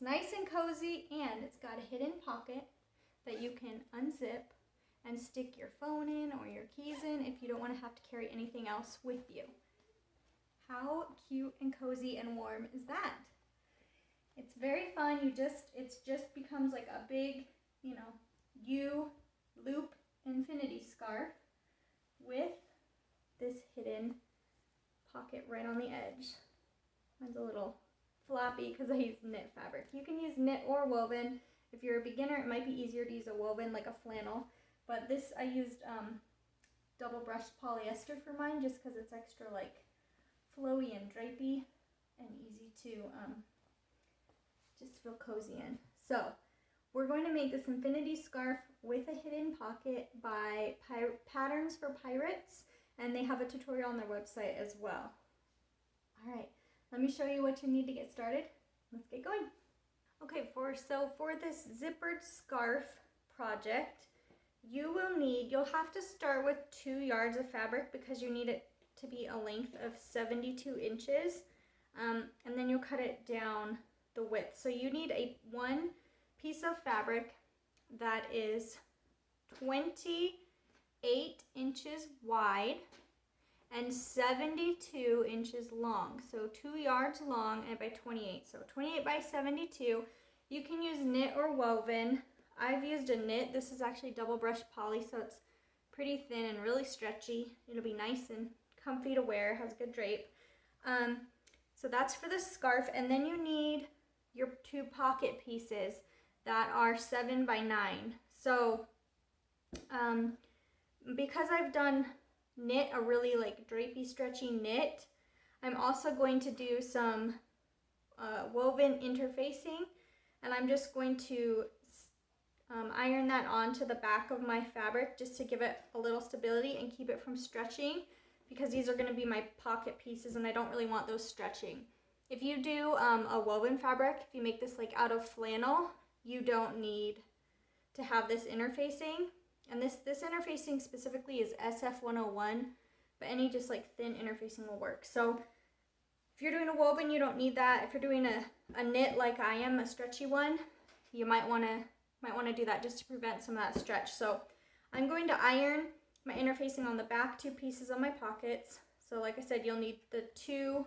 nice and cozy, and it's got a hidden pocket that you can unzip and stick your phone in or your keys in if you don't want to have to carry anything else with you. How cute and cozy and warm is that? It's very fun. It just becomes like a big, U-loop infinity scarf with this hidden pocket right on the edge. Mine's a little floppy because I use knit fabric. You can use knit or woven. If you're a beginner, it might be easier to use a woven like a flannel. But this, I used double brushed polyester for mine just because it's extra like flowy and drapey and easy to just feel cozy in. So we're going to make this infinity scarf with a hidden pocket by Patterns for Pirates, and they have a tutorial on their website as well. All right, let me show you what you need to get started. Let's get going. Okay, for this zippered scarf project, you'll have to start with 2 yards of fabric because you need it to be a length of 72 inches, and then you'll cut it down the width. So you need one piece of fabric that is 28 inches wide and 72 inches long. So 2 yards long and by 28. So 28 by 72. You can use knit or woven. I've used a knit. This is actually double brushed poly, so it's pretty thin and really stretchy. It'll be nice and comfy to wear. It has good drape. So that's for the scarf. And then you need your 2 pocket pieces that are 7 by 9. So because I've done knit, a really like drapey, stretchy knit, I'm also going to do some woven interfacing, and I'm just going to iron that onto the back of my fabric just to give it a little stability and keep it from stretching, because these are going to be my pocket pieces and I don't really want those stretching. If you do a woven fabric, if you make this like out of flannel, you don't need to have this interfacing. And this interfacing specifically is SF101, but any just like thin interfacing will work. So if you're doing a woven, you don't need that. If you're doing a knit like I am, a stretchy one, you might want to do that just to prevent some of that stretch. So I'm going to iron my interfacing on the back 2 pieces of my pockets. So like I said, you'll need the two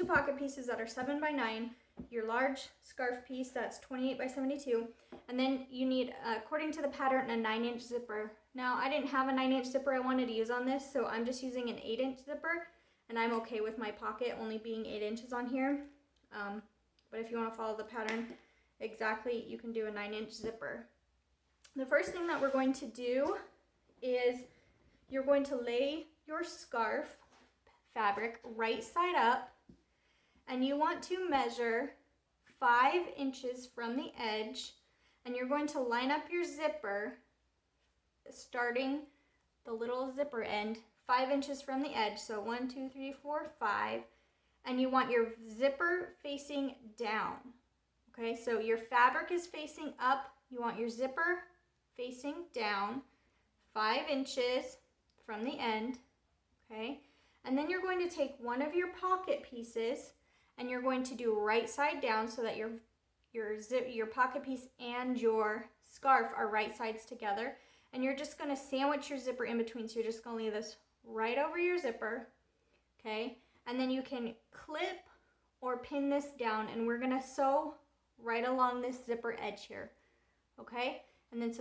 pocket pieces that are 7 by 9, your large scarf piece that's 28 by 72, and then you need, according to the pattern, a 9-inch zipper. Now I didn't have a 9-inch zipper I wanted to use on this, so I'm just using an 8-inch zipper, and I'm okay with my pocket only being 8 inches on here. But if you want to follow the pattern exactly, you can do a 9-inch zipper. The first thing that we're going to do is you're going to lay your scarf fabric right side up, and you want to measure 5 inches from the edge, and you're going to line up your zipper starting the little zipper end 5 inches from the edge. So 1, 2, 3, 4, 5, and you want your zipper facing down. Okay, so your fabric is facing up, you want your zipper facing down 5 inches from the end. Okay, and then you're going to take one of your pocket pieces and you're going to do right side down so that your pocket piece and your scarf are right sides together, and you're just going to sandwich your zipper in between. So you're just going to lay this right over your zipper, okay, and then you can clip or pin this down, and we're going to sew right along this zipper edge here, okay, and then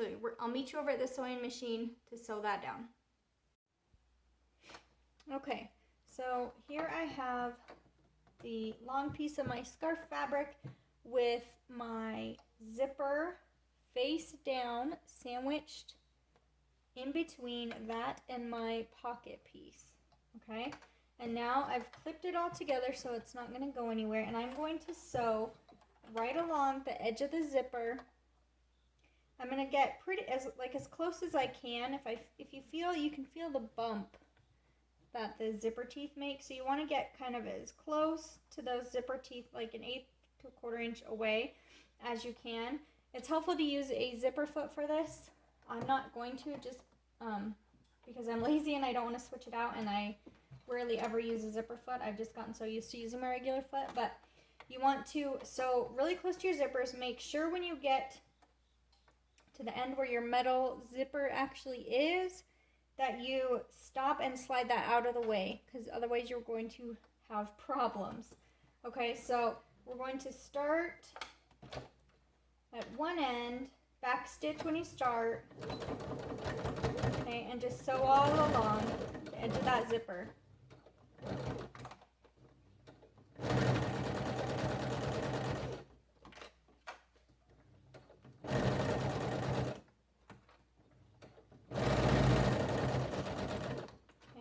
I'll meet you over at the sewing machine to sew that down. Okay, so here I have the long piece of my scarf fabric with my zipper face down, sandwiched in between that and my pocket piece, okay? And now I've clipped it all together so it's not going to go anywhere, and I'm going to sew right along the edge of the zipper. I'm going to get as close as I can. If you can feel the bump that the zipper teeth make, so you want to get kind of as close to those zipper teeth, like an 1/8 to 1/4 inch away as you can. It's helpful to use a zipper foot for this. I'm not going to, just because I'm lazy and I don't want to switch it out, and I rarely ever use a zipper foot. I've just gotten so used to using my regular foot, but you want to sew really close to your zippers. Make sure when you get to the end where your metal zipper actually is, that you stop and slide that out of the way, because otherwise you're going to have problems. Okay, so we're going to start at one end, back stitch when you start, okay, and just sew all along the edge of that zipper.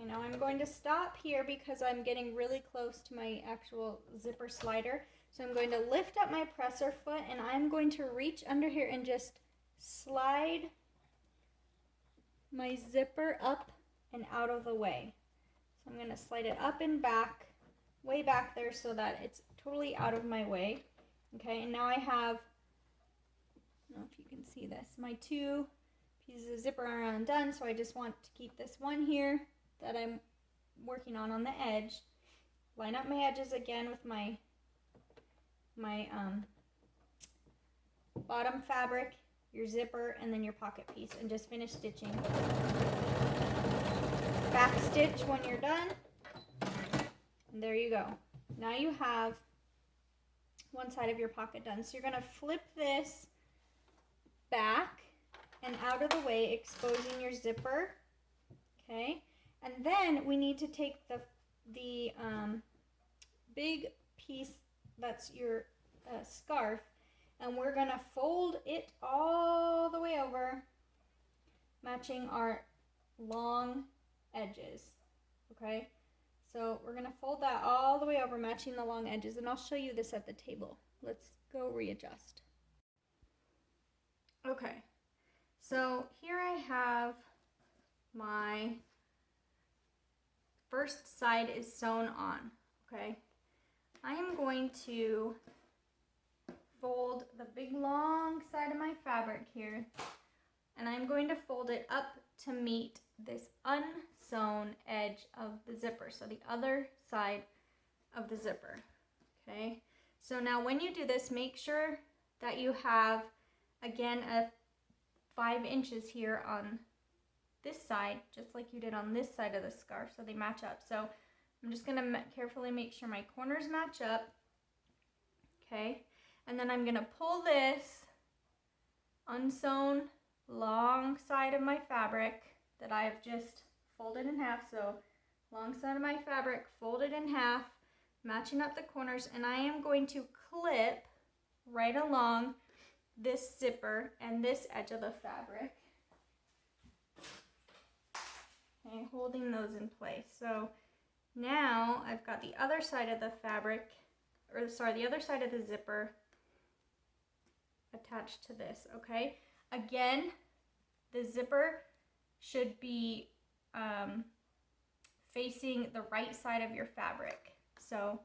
Now I'm going to stop here because I'm getting really close to my actual zipper slider. So I'm going to lift up my presser foot and I'm going to reach under here and just slide my zipper up and out of the way. So I'm going to slide it up and back, way back there so that it's totally out of my way. Okay, and now I have, I don't know if you can see this, my two pieces of zipper are undone, so I just want to keep this one here that I'm working on the edge. Line up my edges again with my bottom fabric, your zipper, and then your pocket piece, and just finish stitching. Back stitch when you're done, and there you go. Now you have one side of your pocket done. So you're going to flip this back and out of the way, exposing your zipper. Okay, and then we need to take the big piece that's your scarf, and we're going to fold it all the way over, matching our long edges. Okay, so we're going to fold that all the way over, matching the long edges, and I'll show you this at the table. Let's go readjust. Okay, so here I have my first side is sewn on. Okay, I am going to fold the big long side of my fabric here, and I'm going to fold it up to meet this unsewn edge of the zipper, so the other side of the zipper. Okay, so now when you do this, make sure that you have again a 5 inches here on this side, just like you did on this side of the scarf, so they match up. So I'm just going to carefully make sure my corners match up. Okay, and then I'm going to pull this unsewn long side of my fabric that I've just folded in half. So long side of my fabric folded in half, matching up the corners, and I am going to clip right along this zipper and this edge of the fabric. Okay, holding those in place. So now I've got the other side of the fabric, or sorry, the other side of the zipper attached to this. Okay, again, the zipper should be facing the right side of your fabric. So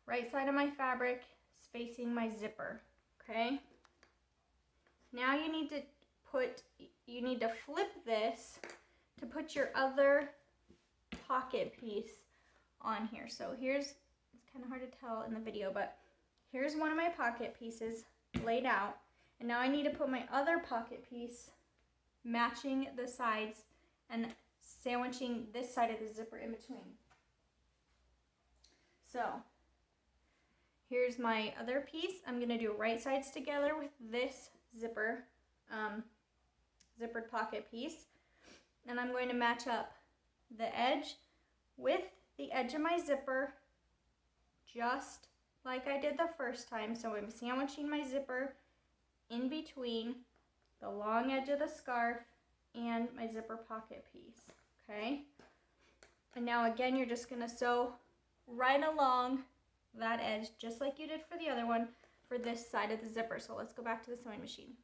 right side of my fabric is facing my zipper. Okay, now you need to flip this to put your other pocket piece on here. So here's, it's kind of hard to tell in the video, but here's one of my pocket pieces laid out, and now I need to put my other pocket piece matching the sides and sandwiching this side of the zipper in between. So here's my other piece. I'm going to do right sides together with this zipper, zippered pocket piece, and I'm going to match up the edge with the edge of my zipper just like I did the first time. So I'm sandwiching my zipper in between the long edge of the scarf and my zipper pocket piece. Okay, and now again you're just going to sew right along that edge just like you did for the other one for this side of the zipper. So let's go back to the sewing machine.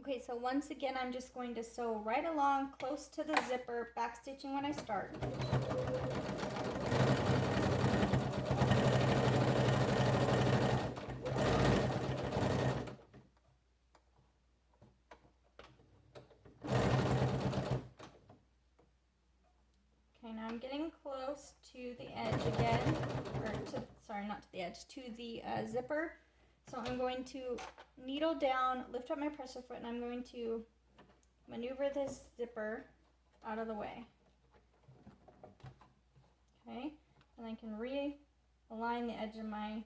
Okay, so once again I'm just going to sew right along close to the zipper, back stitching when I start. Okay, now I'm getting close to the edge again, or sorry, not to the edge, to the zipper. So I'm going to needle down, lift up my presser foot, and I'm going to maneuver this zipper out of the way. Okay, and I can realign the edge of my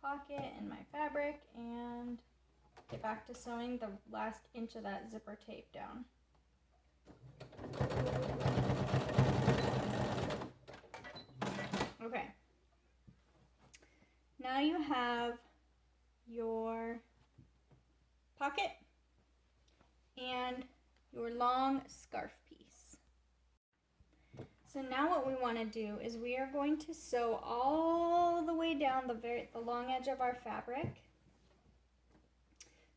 pocket and my fabric and get back to sewing the last inch of that zipper tape down. Okay, now you have your pocket and your long scarf piece. So now what we want to do is we are going to sew all the way down the long edge of our fabric.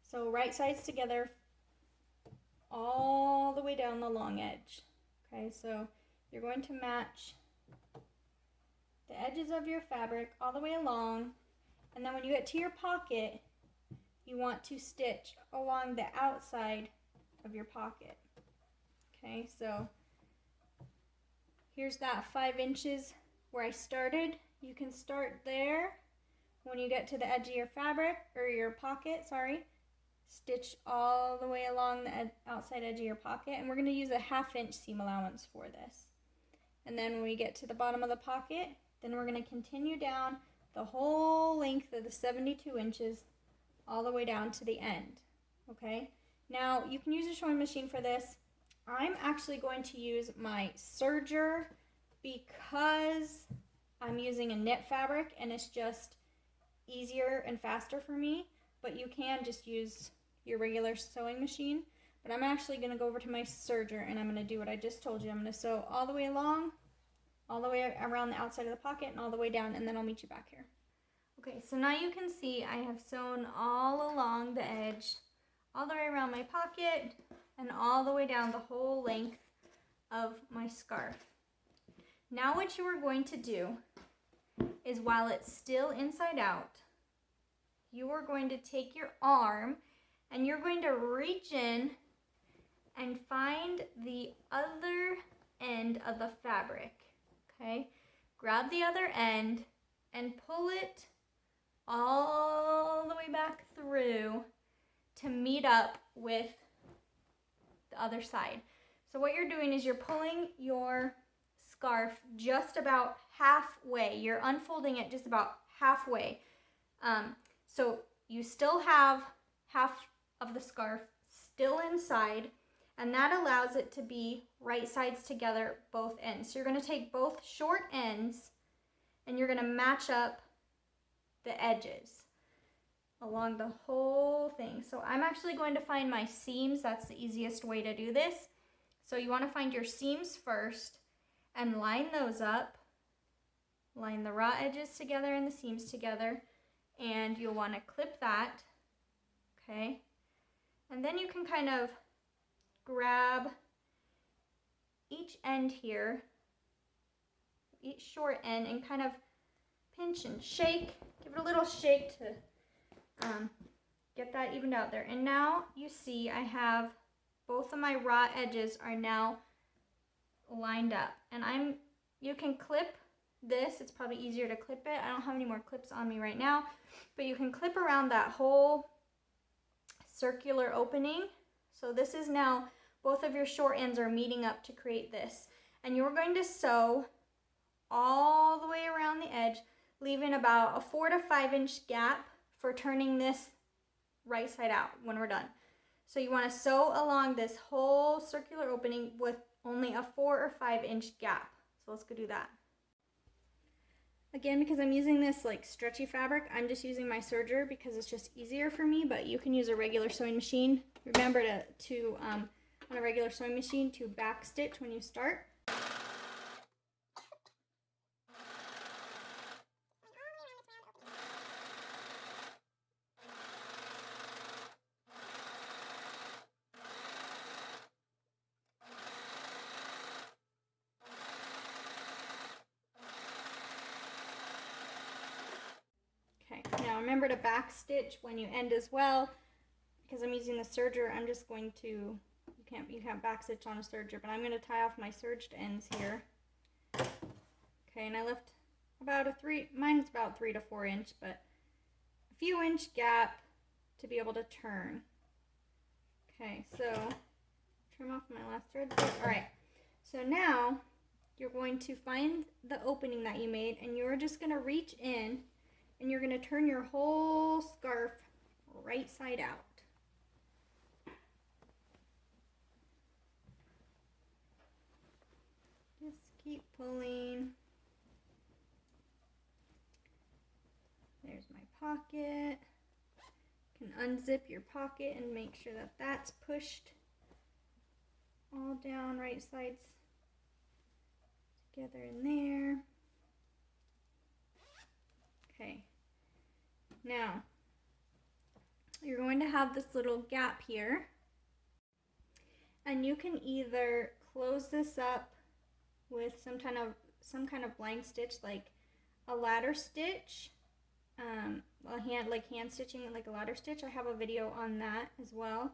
So right sides together all the way down the long edge. Okay, so you're going to match the edges of your fabric all the way along, and then when you get to your pocket, you want to stitch along the outside of your pocket. Okay, so here's that 5 inches where I started. You can start there. When you get to the edge of your fabric, or your pocket, sorry, stitch all the way along the outside edge of your pocket, and we're going to use a 1/2 inch seam allowance for this. And then when we get to the bottom of the pocket, then we're going to continue down the whole length of the 72 inches all the way down to the end. Okay, now you can use a sewing machine for this. I'm actually going to use my serger because I'm using a knit fabric and it's just easier and faster for me, but you can just use your regular sewing machine. But I'm actually going to go over to my serger and I'm going to do what I just told you. I'm going to sew all the way along, all the way around the outside of the pocket and all the way down, and then I'll meet you back here. Okay, so now you can see I have sewn all along the edge, all the way around my pocket, and all the way down the whole length of my scarf. Now what you are going to do is, while it's still inside out, you are going to take your arm and you're going to reach in and find the other end of the fabric. Okay, grab the other end and pull it all the way back through to meet up with the other side. So what you're doing is you're pulling your scarf just about halfway. You're unfolding it just about halfway. So you still have half of the scarf still inside, and that allows it to be right sides together, both ends. So you're going to take both short ends and you're going to match up the edges along the whole thing. So I'm actually going to find my seams. That's the easiest way to do this. So you want to find your seams first and line those up. Line the raw edges together and the seams together, and you'll want to clip that. Okay, and then you can kind of grab each end here, each short end, and kind of pinch and shake. Give it a little shake to get that evened out there. And now you see I have both of my raw edges are now lined up, and you can clip this. It's probably easier to clip it. I don't have any more clips on me right now, but you can clip around that whole circular opening. So this is now, both of your short ends are meeting up to create this, and you're going to sew all the way around the edge, leaving about a 4 to 5 inch gap for turning this right side out when we're done. So you want to sew along this whole circular opening with only a 4 or 5 inch gap. So let's go do that. Again, because I'm using this like stretchy fabric, I'm just using my serger because it's just easier for me, but you can use a regular sewing machine. Remember to on a regular sewing machine to back stitch when you start. Okay, now remember to back stitch when you end as well. Because I'm using the serger, I'm just going to, you can't back stitch on a serger, but I'm going to tie off my serged ends here. Okay, and I left about mine's about 3 to 4 inch, but a few inch gap to be able to turn. Okay, so trim off my last thread there. All right, so now you're going to find the opening that you made, and you're just gonna reach in and you're gonna turn your whole scarf right side out. Just keep pulling. There's my pocket. You can unzip your pocket and make sure that that's pushed all down, right sides together in there. Okay. Now, you're going to have this little gap here, and you can either close this up with some kind of blind stitch, like a ladder stitch, hand stitching, like a ladder stitch. I have a video on that as well,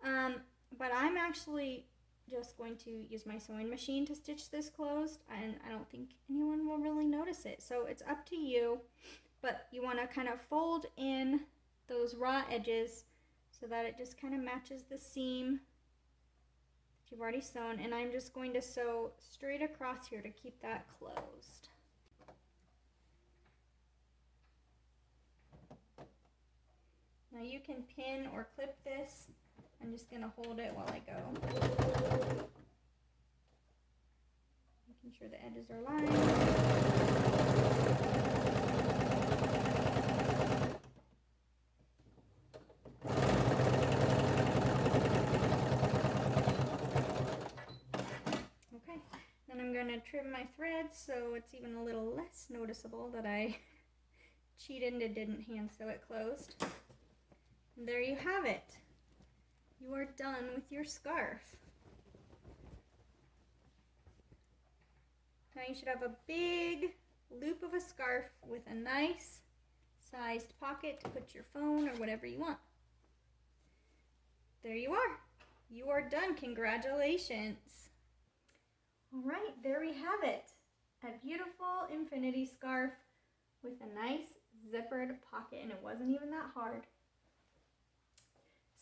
but I'm actually just going to use my sewing machine to stitch this closed, and I don't think anyone will really notice it, so it's up to you. But you want to kind of fold in those raw edges so that it just kind of matches the seam that you've already sewn, and I'm just going to sew straight across here to keep that closed. Now you can pin or clip this. I'm just going to hold it while I go. Making sure the edges are lined. Okay, then I'm going to trim my threads so it's even a little less noticeable that I cheated and didn't hand sew it closed. And there you have it. You are done with your scarf. Now you should have a big loop of a scarf with a nice sized pocket to put your phone or whatever you want. There you are. You are done. Congratulations. All right, there we have it. A beautiful infinity scarf with a nice zippered pocket, and it wasn't even that hard.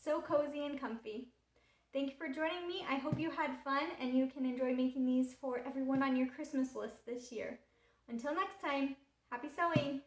So cozy and comfy. Thank you for joining me. I hope you had fun and you can enjoy making these for everyone on your Christmas list this year. Until next time, happy sewing!